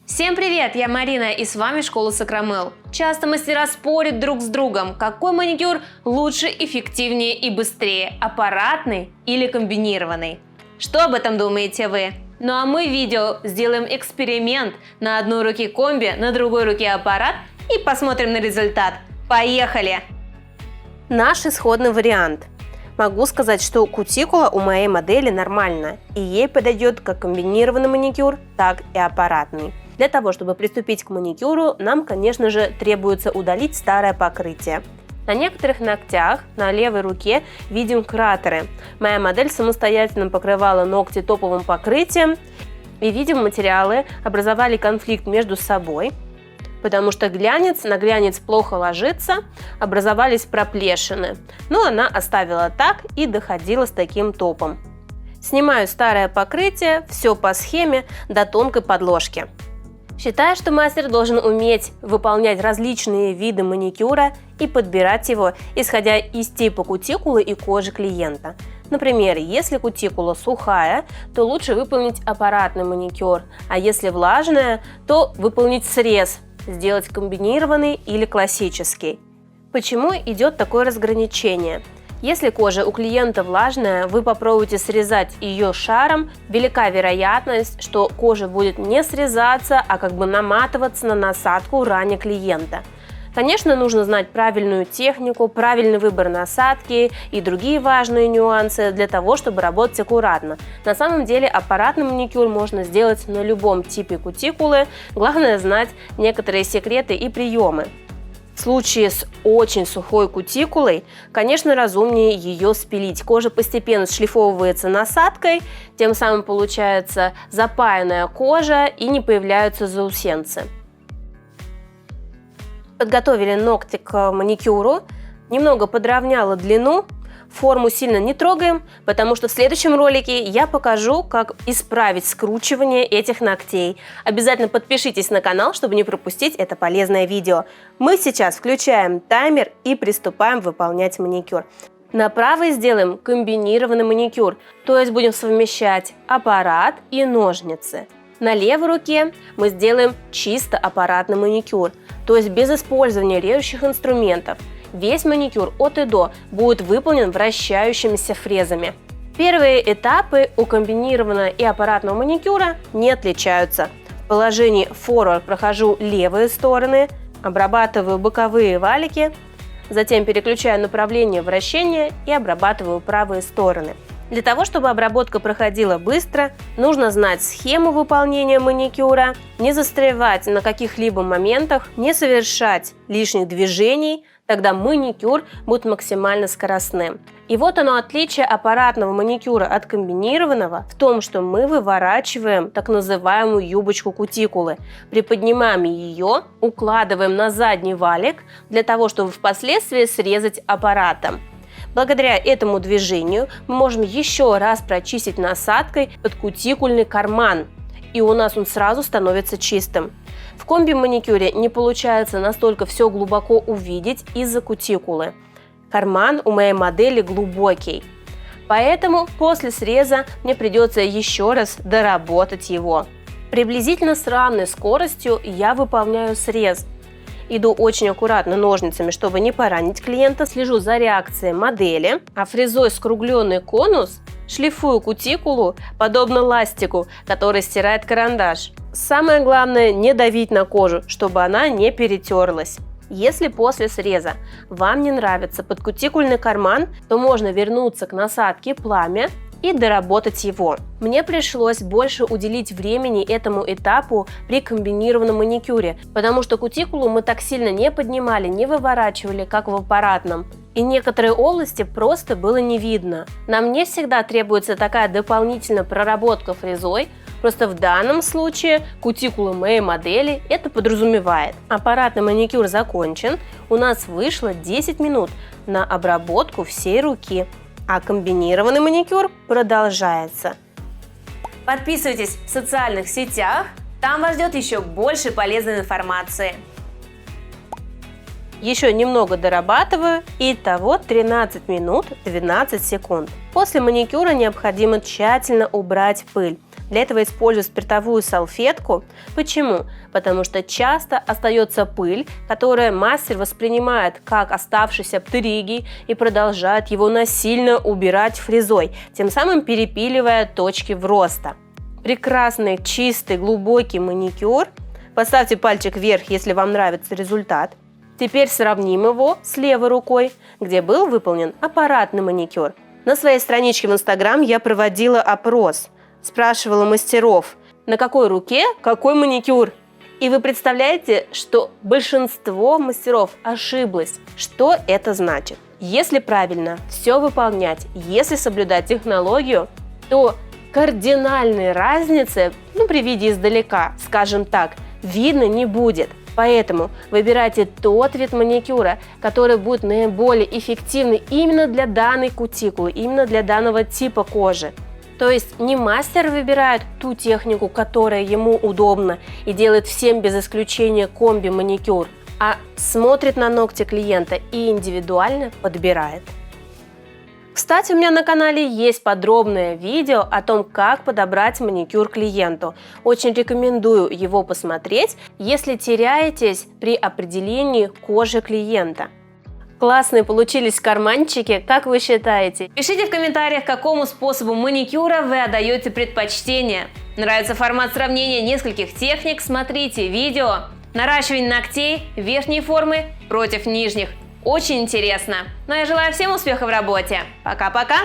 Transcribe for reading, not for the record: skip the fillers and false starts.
Всем привет, я Марина и с вами Школа Сакрамел. Часто мастера спорят друг с другом, какой маникюр лучше, эффективнее и быстрее, аппаратный или комбинированный. Что об этом думаете вы? Ну а мы в видео сделаем эксперимент: на одной руке комби, на другой руке аппарат, и посмотрим на результат. Поехали! Наш исходный вариант. Могу сказать, что кутикула у моей модели нормальная, и ей подойдет как комбинированный маникюр, так и аппаратный. Для того, чтобы приступить к маникюру, нам, конечно же, требуется удалить старое покрытие. На некоторых ногтях на левой руке видим кратеры. Моя модель самостоятельно покрывала ногти топовым покрытием, и видим, материалы образовали конфликт между собой, потому что глянец на глянец плохо ложится, образовались проплешины. Но она оставила так и доходила с таким топом. Снимаю старое покрытие, все по схеме, до тонкой подложки. Считаю, что мастер должен уметь выполнять различные виды маникюра и подбирать его, исходя из типа кутикулы и кожи клиента. Например, если кутикула сухая, то лучше выполнить аппаратный маникюр, а если влажная, то выполнить срез, сделать комбинированный или классический. Почему идет такое разграничение? Если кожа у клиента влажная, вы попробуйте срезать ее шаром, велика вероятность, что кожа будет не срезаться, а как бы наматываться на насадку ранее клиента. Конечно, нужно знать правильную технику, правильный выбор насадки и другие важные нюансы для того, чтобы работать аккуратно. На самом деле аппаратный маникюр можно сделать на любом типе кутикулы, главное знать некоторые секреты и приемы. В случае с очень сухой кутикулой, конечно, разумнее ее спилить. Кожа постепенно шлифовывается насадкой, тем самым получается запаянная кожа и не появляются заусенцы. Подготовили ногти к маникюру, немного подровняла длину, форму сильно не трогаем, потому что в следующем ролике я покажу, как исправить скручивание этих ногтей. Обязательно подпишитесь на канал, чтобы не пропустить это полезное видео. Мы сейчас включаем таймер и приступаем выполнять маникюр. На правой сделаем комбинированный маникюр, то есть будем совмещать аппарат и ножницы. На левой руке мы сделаем чисто аппаратный маникюр, то есть без использования режущих инструментов. Весь маникюр от и до будет выполнен вращающимися фрезами. Первые этапы у комбинированного и аппаратного маникюра не отличаются. В положении форвард прохожу левые стороны, обрабатываю боковые валики, затем переключаю направление вращения и обрабатываю правые стороны. Для того, чтобы обработка проходила быстро, нужно знать схему выполнения маникюра, не застревать на каких-либо моментах, не совершать лишних движений, тогда маникюр будет максимально скоростным. И вот оно отличие аппаратного маникюра от комбинированного в том, что мы выворачиваем так называемую юбочку кутикулы, приподнимаем ее, укладываем на задний валик для того, чтобы впоследствии срезать аппаратом. Благодаря этому движению мы можем еще раз прочистить насадкой подкутикульный карман, и у нас он сразу становится чистым. В комби-маникюре не получается настолько все глубоко увидеть из-за кутикулы. Карман у моей модели глубокий, поэтому после среза мне придется еще раз доработать его. Приблизительно с равной скоростью я выполняю срез. Иду очень аккуратно ножницами, чтобы не поранить клиента, слежу за реакцией модели, а фрезой скругленный конус шлифую кутикулу, подобно ластику, который стирает карандаш. Самое главное, не давить на кожу, чтобы она не перетерлась. Если после среза вам не нравится подкутикульный карман, то можно вернуться к насадке пламя и доработать его. Мне пришлось больше уделить времени этому этапу при комбинированном маникюре, потому что кутикулу мы так сильно не поднимали, не выворачивали, как в аппаратном. И некоторые области просто было не видно. Нам не всегда требуется такая дополнительная проработка фрезой, просто в данном случае кутикула моей модели это подразумевает. Аппаратный маникюр закончен, у нас вышло 10 минут на обработку всей руки. А комбинированный маникюр продолжается. Подписывайтесь в социальных сетях, там вас ждет еще больше полезной информации. Еще немного дорабатываю, и итого 13 минут 12 секунд. После маникюра необходимо тщательно убрать пыль. Для этого использую спиртовую салфетку. Почему? Потому что часто остается пыль, которую мастер воспринимает как оставшийся птеригий и продолжает его насильно убирать фрезой, тем самым перепиливая точки вроста. Прекрасный, чистый, глубокий маникюр. Поставьте пальчик вверх, если вам нравится результат. Теперь сравним его с левой рукой, где был выполнен аппаратный маникюр. На своей страничке в Instagram я проводила опрос. Спрашивала мастеров, на какой руке какой маникюр. И вы представляете, что большинство мастеров ошиблось. Что это значит? Если правильно все выполнять, если соблюдать технологию, то кардинальной разницы, при виде издалека, скажем так, видно не будет. Поэтому выбирайте тот вид маникюра, который будет наиболее эффективный именно для данной кутикулы, именно для данного типа кожи. То есть не мастер выбирает ту технику, которая ему удобна и делает всем без исключения комби-маникюр, а смотрит на ногти клиента и индивидуально подбирает. Кстати, у меня на канале есть подробное видео о том, как подобрать маникюр клиенту. Очень рекомендую его посмотреть, если теряетесь при определении кожи клиента. Классные получились карманчики, как вы считаете? Пишите в комментариях, какому способу маникюра вы отдаете предпочтение. Нравится формат сравнения нескольких техник? Смотрите видео. Наращивание ногтей, верхней формы против нижних. Очень интересно. Но я желаю всем успеха в работе. Пока-пока!